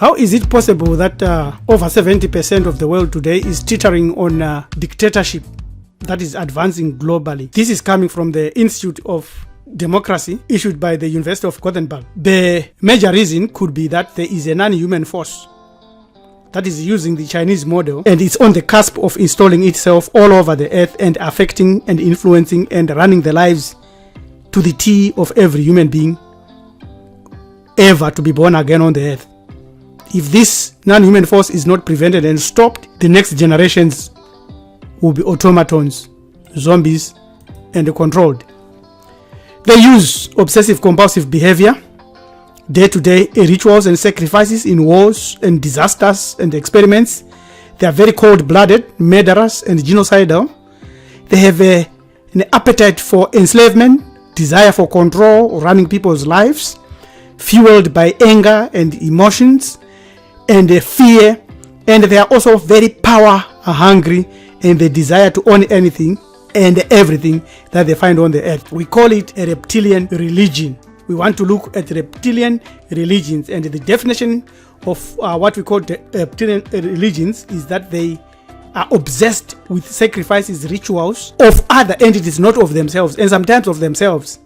How is it possible that over 70% of the world today is teetering on dictatorship that is advancing globally? This is coming from the Institute of Democracy issued by the University of Gothenburg. The major reason could be that there is a non-human force that is using the Chinese model, and it's on the cusp of installing itself all over the earth and affecting and influencing and running the lives to the T of every human being ever to be born again on the earth. If this non-human force is not prevented and stopped, the next generations will be automatons, zombies, and controlled. They use obsessive-compulsive behavior, day-to-day rituals and sacrifices in wars and disasters and experiments. They are very cold-blooded, murderous, and genocidal. They have an appetite for enslavement, desire for control, running people's lives, fueled by anger and emotions and fear, and they are also very power hungry, and they desire to own anything and everything that they find on the earth. We call it a reptilian religion. We want to look at reptilian religions, and the definition of what we call the reptilian religions is that they are obsessed with sacrifices, rituals of other entities, not of themselves, and sometimes of themselves.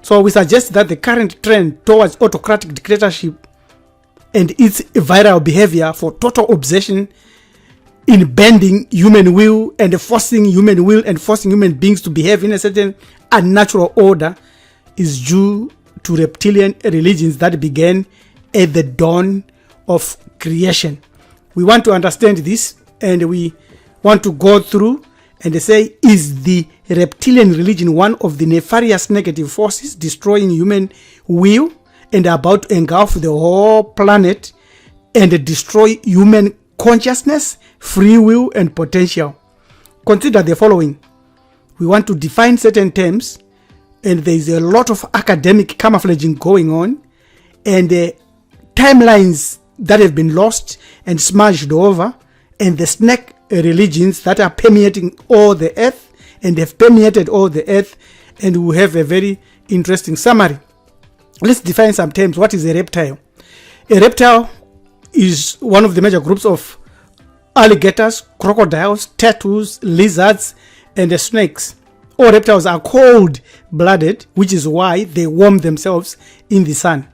So we suggest that the current trend towards autocratic dictatorship and its viral behavior for total obsession in bending human will and forcing human beings to behave in a certain unnatural order is due to reptilian religions that began at the dawn of creation. We want to understand this, and we want to go through and say, is the reptilian religion one of the nefarious negative forces destroying human will and about to engulf the whole planet and destroy human consciousness, free will, and potential? Consider the following. We want to define certain terms, and there is a lot of academic camouflaging going on, and timelines that have been lost and smudged over, and the snake religions that are permeating all the earth and have permeated all the earth, and we have a very interesting summary. Let's define some terms. What is a reptile? A reptile is one of the major groups of alligators, crocodiles, turtles, lizards, and snakes. All reptiles are cold-blooded, which is why they warm themselves in the sun.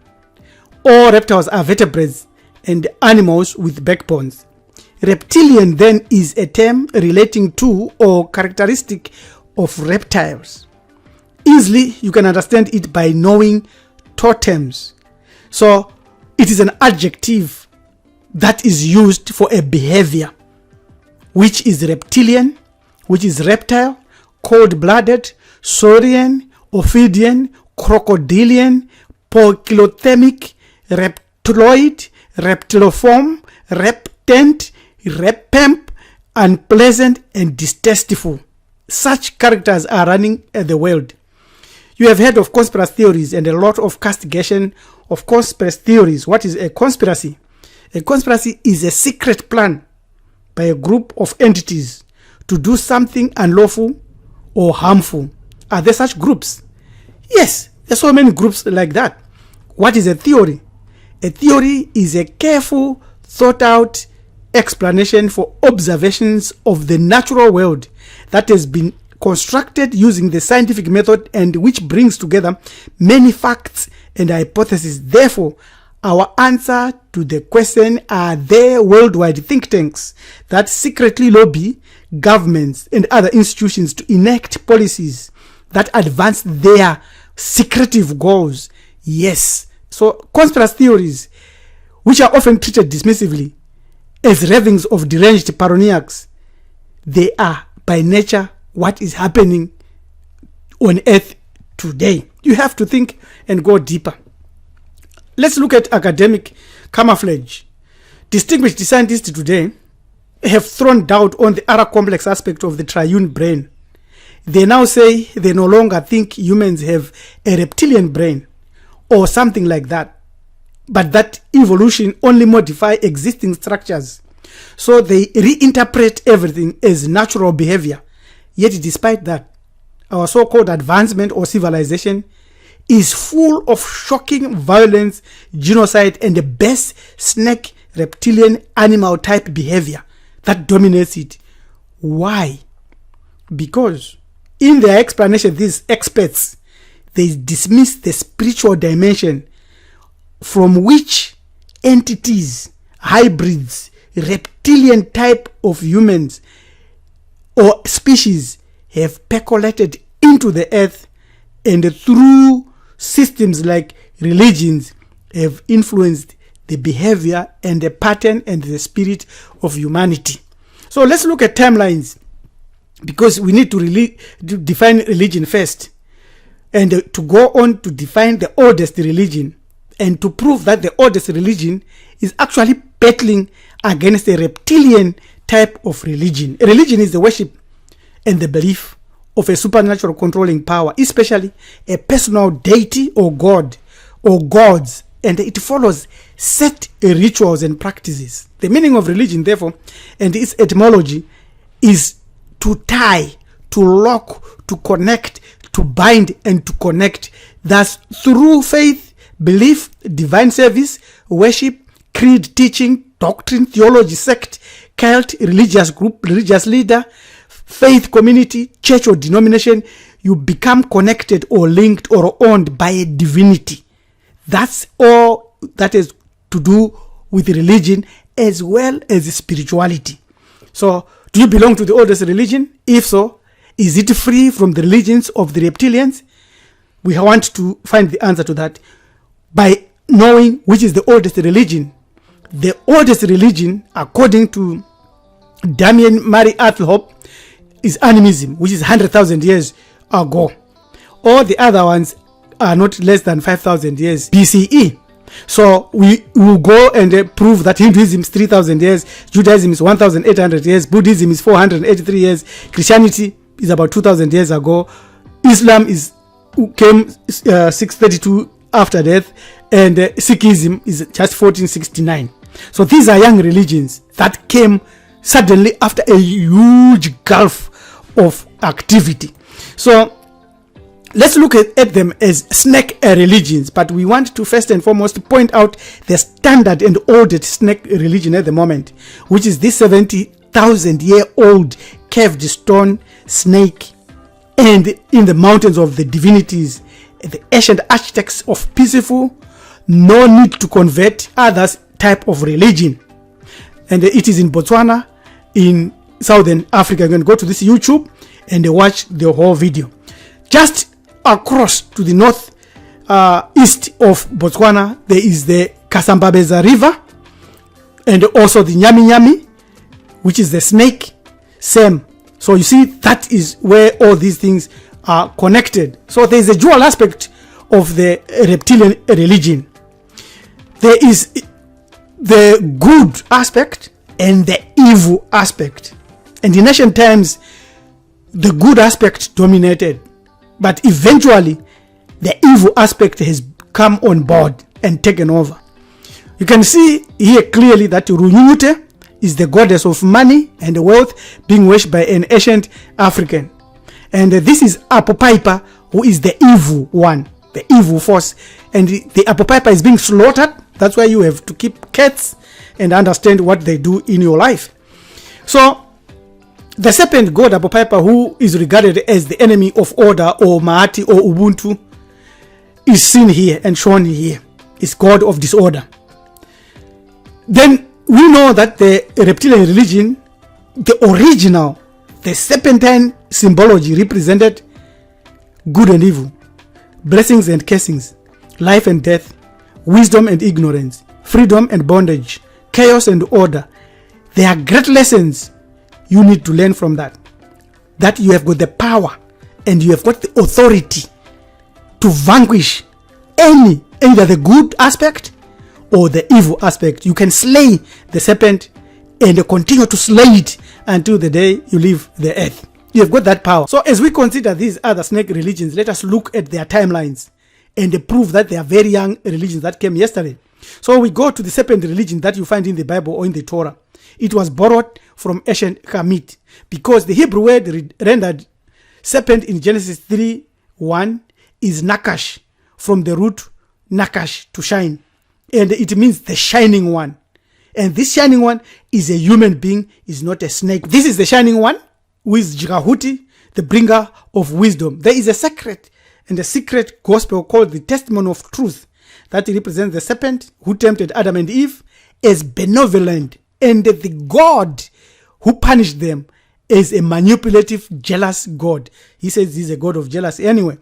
All reptiles are vertebrates and animals with backbones. Reptilian then is a term relating to or characteristic of reptiles. Easily, you can understand it by knowing totems. So, it is an adjective that is used for a behavior which is reptilian, which is reptile, cold-blooded, saurian, ophidian, crocodilian, poikilothemic, reptiloid, reptiliform, reptent, repamp, unpleasant, and distasteful. Such characters are running the world. You have heard of conspiracy theories and a lot of castigation of conspiracy theories. What is a conspiracy? A conspiracy is a secret plan by a group of entities to do something unlawful or harmful. Are there such groups? Yes, there are so many groups like that. What is a theory? A theory is a careful, thought out explanation for observations of the natural world that has been constructed using the scientific method and which brings together many facts and hypotheses. Therefore, our answer to the question, are there worldwide think tanks that secretly lobby governments and other institutions to enact policies that advance their secretive goals? Yes. So conspiracy theories, which are often treated dismissively as ravings of deranged paranoiacs, they are by nature what is happening on earth today. You have to think and go deeper. Let's look at academic camouflage. Distinguished scientists today have thrown doubt on the other complex aspect of the triune brain. They now say they no longer think humans have a reptilian brain or something like that, but that evolution only modify existing structures. So they reinterpret everything as natural behavior. Yet despite that, our so-called advancement or civilization is full of shocking violence, genocide, and the best snake reptilian animal type behavior that dominates it. Why? Because in their explanation, these experts, they dismiss the spiritual dimension from which entities, hybrids, reptilian type of humans or species have percolated into the earth, and through systems like religions have influenced the behavior and the pattern and the spirit of humanity. So let's look at timelines, because we need to define religion first, and to go on to define the oldest religion, and to prove that the oldest religion is actually battling against a reptilian type of religion. A religion is the worship and the belief of a supernatural controlling power, especially a personal deity or god or gods, and it follows set rituals and practices. The meaning of religion, therefore, and its etymology is to tie, to lock, to connect, to bind, and to connect. Thus, through faith, belief, divine service, worship, creed, teaching, doctrine, theology, sect, cult, religious group, religious leader, faith, community, church, or denomination, you become connected or linked or owned by a divinity. That's all that is to do with religion as well as spirituality. So, do you belong to the oldest religion? If so, is it free from the religions of the reptilians? We want to find the answer to that by knowing which is the oldest religion. The oldest religion, according to Damien Mary Athlehope, is animism, which is 100,000 years ago. All the other ones are not less than 5,000 years BCE. So we will go and prove that Hinduism is 3,000 years, Judaism is 1,800 years, Buddhism is 483 years, Christianity is about 2,000 years ago, Islam came 632 after death, and Sikhism is just 1469. So these are young religions that came suddenly after a huge gulf of activity. So let's look at them as snake religions, but we want to first and foremost point out the standard and oldest snake religion at the moment, which is this 70,000-year-old carved stone snake, and in the mountains of the divinities, the ancient architects of peaceful, no need to convert others type of religion. And it is in Botswana, in Southern Africa. You can go to this YouTube and watch the whole video. Just across to the north east of Botswana, there is the Kasambabeza River, and also the Nyami Nyami, which is the snake. Same. So you see, that is where all these things are connected. So there is a dual aspect of the reptilian religion. There is the good aspect and the evil aspect. And in ancient times, the good aspect dominated, but eventually the evil aspect has come on board and taken over. You can see here clearly that Runyute is the goddess of money and wealth, being worshipped by an ancient African. And this is Apopaipa, who is the evil one, the evil force. And the Apopaipa is being slaughtered. That's why you have to keep cats and understand what they do in your life. So the serpent god Apopaipa, who is regarded as the enemy of order or Mahati or Ubuntu, is seen here and shown here. Is god of disorder. Then we know that the reptilian religion, the original, the serpentine symbology represented good and evil, blessings and cursings, life and death, wisdom and ignorance, freedom and bondage, chaos and order. There are great lessons you need to learn from that. That you have got the power and you have got the authority to vanquish either the good aspect or the evil aspect. You can slay the serpent and continue to slay it until the day you leave the earth. You have got that power. So as we consider these other snake religions, let us look at their timelines and prove that they are very young religions that came yesterday. So we go to the serpent religion that you find in the Bible or in the Torah. It was borrowed from ancient Hamit, because the Hebrew word rendered serpent in Genesis 3:1 is nakash, from the root nakash, to shine. And it means the shining one. And this shining one is a human being, is not a snake. This is the shining one, who is Jirahuti, the bringer of wisdom. There is a secret and a secret gospel called the testimony of truth that represents the serpent who tempted Adam and Eve as benevolent, and the God who punished them as a manipulative, jealous God. He says he's a God of jealousy. Anyway,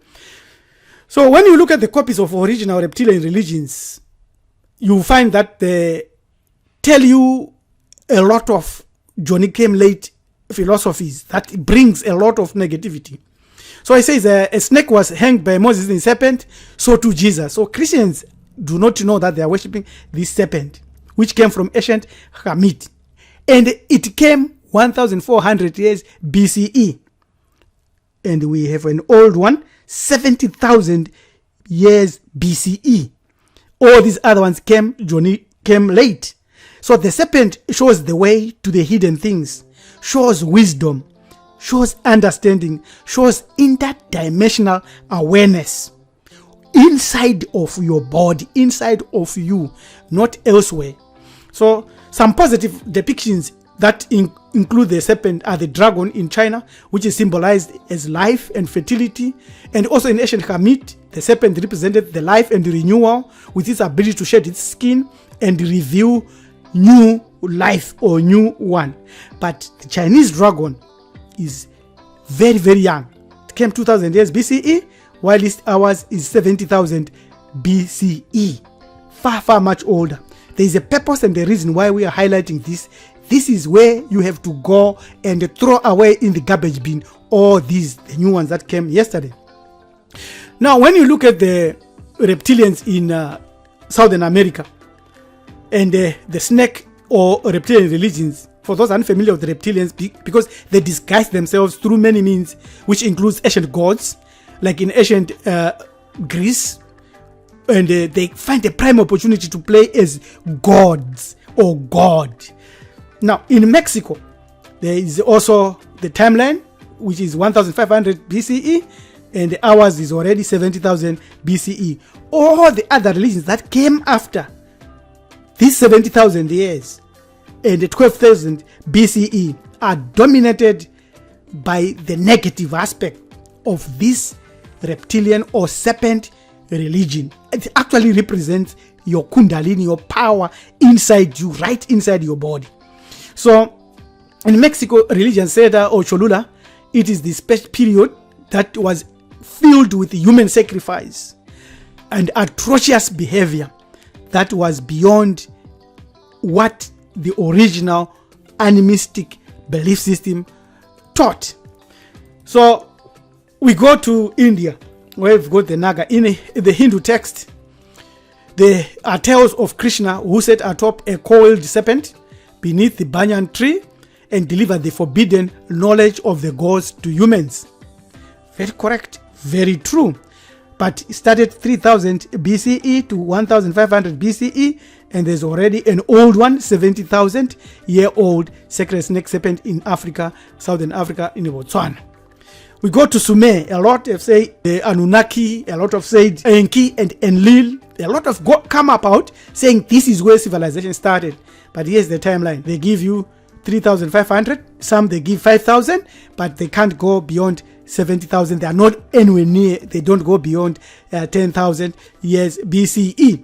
so when you look at the copies of original reptilian religions, you find that they tell you a lot of Johnny came late philosophies that brings a lot of negativity. So it says a snake was hanged by Moses in serpent, so too Jesus. So Christians do not know that they are worshipping this serpent, which came from ancient Hamit. And it came 1,400 years BCE. And we have an old one, 70,000 years BCE. All these other ones came late. So the serpent shows the way to the hidden things, shows wisdom, shows understanding, shows interdimensional awareness inside of your body, inside of you, not elsewhere. So some positive depictions that include the serpent are the dragon in China, which is symbolized as life and fertility. And also in ancient Hamit, the serpent represented the life and the renewal with its ability to shed its skin and reveal new life or new one. But the Chinese dragon is very, very young. It came 2,000 years BCE, while ours is 70,000 BCE. Far, far much older. There is a purpose and a reason why we are highlighting this. This is where you have to go and throw away in the garbage bin all the new ones that came yesterday. Now, when you look at the reptilians in Southern America and the snake or reptilian religions, for those unfamiliar with the reptilians, because they disguise themselves through many means, which includes ancient gods, like in ancient Greece, and they find a prime opportunity to play as gods or God. Now, in Mexico, there is also the timeline, which is 1,500 BCE, and ours is already 70,000 BCE. All the other religions that came after these 70,000 years and the 12,000 BCE are dominated by the negative aspect of this reptilian or serpent religion. It actually represents your kundalini, your power inside you, right inside your body. So in Mexico, religion Seda or Cholula, it is the special period that was filled with human sacrifice and atrocious behavior that was beyond what the original animistic belief system taught. So we go to India, where we've got the Naga. In the Hindu text, there are tales of Krishna who sat atop a coiled serpent beneath the banyan tree and delivered the forbidden knowledge of the gods to humans. Very correct, very true. But it started 3000 BCE to 1500 BCE, and there's already an old one, 70,000-year-old sacred snake serpent in Africa, Southern Africa, in Botswana. We go to Sumer. A lot have said the Anunnaki, a lot of said Enki and Enlil. A lot of come about saying this is where civilization started. But here's the timeline. They give you 3,500. Some they give 5,000, but they can't go beyond 70,000. They are not anywhere near. They don't go beyond 10,000 years BCE.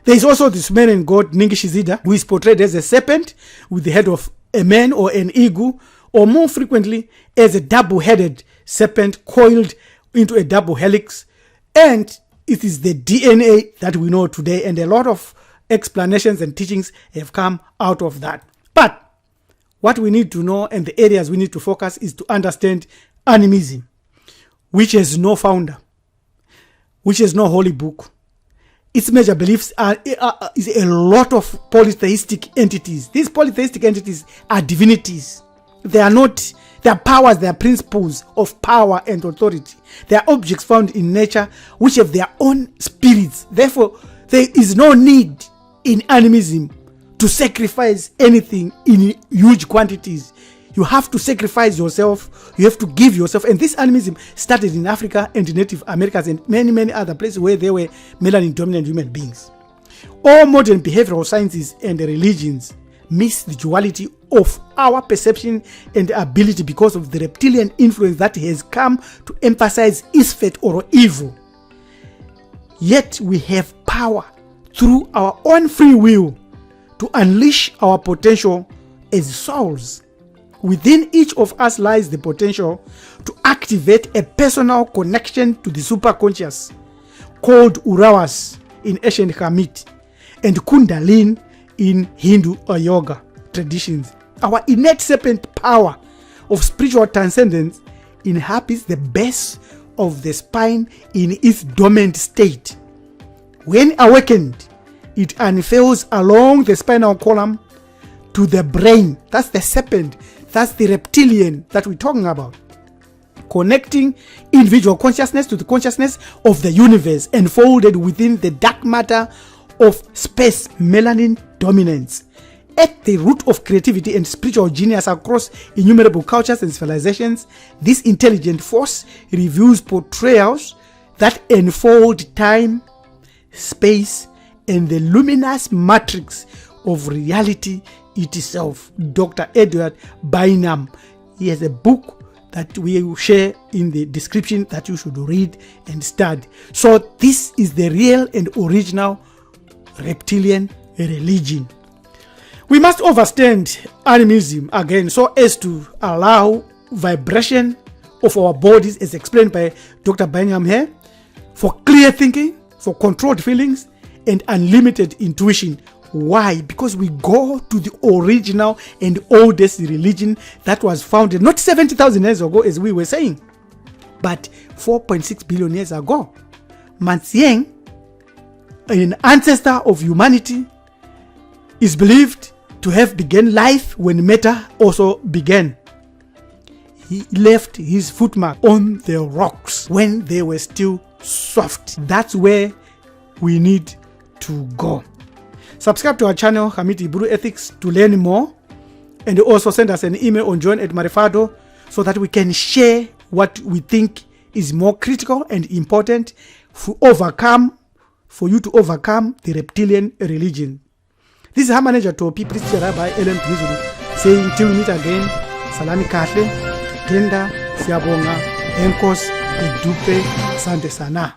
There is also the Sumerian god Ningishizida, who is portrayed as a serpent with the head of a man or an eagle, or more frequently as a double-headed serpent coiled into a double helix. And it is the DNA that we know today, and a lot of explanations and teachings have come out of that. But what we need to know and the areas we need to focus is to understand animism, which has no founder, which has no holy book. Its major beliefs is a lot of polytheistic entities. These polytheistic entities are divinities. They are not, they are powers, they are principles of power and authority. They are objects found in nature which have their own spirits. Therefore, there is no need in animism to sacrifice anything in huge quantities. You have to sacrifice yourself. You have to give yourself. And this animism started in Africa and Native Americas and many, many other places where there were melanin-dominant human beings. All modern behavioral sciences and religions miss the duality of our perception and ability because of the reptilian influence that has come to emphasize isfet or evil. Yet we have power through our own free will to unleash our potential as souls. Within each of us lies the potential to activate a personal connection to the superconscious, called Urawas in ancient Hamit and Kundalini in Hindu or yoga traditions. Our innate serpent power of spiritual transcendence inhabits the base of the spine in its dormant state. When awakened, it unfurls along the spinal column to the brain. That's the serpent, that's the reptilian that we're talking about, connecting individual consciousness to the consciousness of the universe, enfolded within the dark matter of space, melanin dominance. At the root of creativity and spiritual genius across innumerable cultures and civilizations, this intelligent force reviews portrayals that enfold time, space, and the luminous matrix of reality itself. Dr. Edward Bynum, he has a book that we will share in the description that you should read and study. So this is the real and original reptilian religion. We must understand animism again so as to allow vibration of our bodies, as explained by Dr. Bynum here, for clear thinking, for controlled feelings, and unlimited intuition. Why? Because we go to the original and oldest religion that was founded not 70,000 years ago, as we were saying, but 4.6 billion years ago. Mansieng, an ancestor of humanity, is believed to have begun life when matter also began. He left his footmark on the rocks when they were still soft. That's where we need to go. Subscribe to our channel, Hamid Iburu Ethics, to learn more, and also send us an email on join@marifado so that we can share what we think is more critical and important for you to overcome the reptilian religion. This is Manager Topi, Priest Rabbi Ellen Twizulu, saying till we meet again, Salami Kahle, Tenda, Siabonga, Enkos, Edupe, Sante Sana.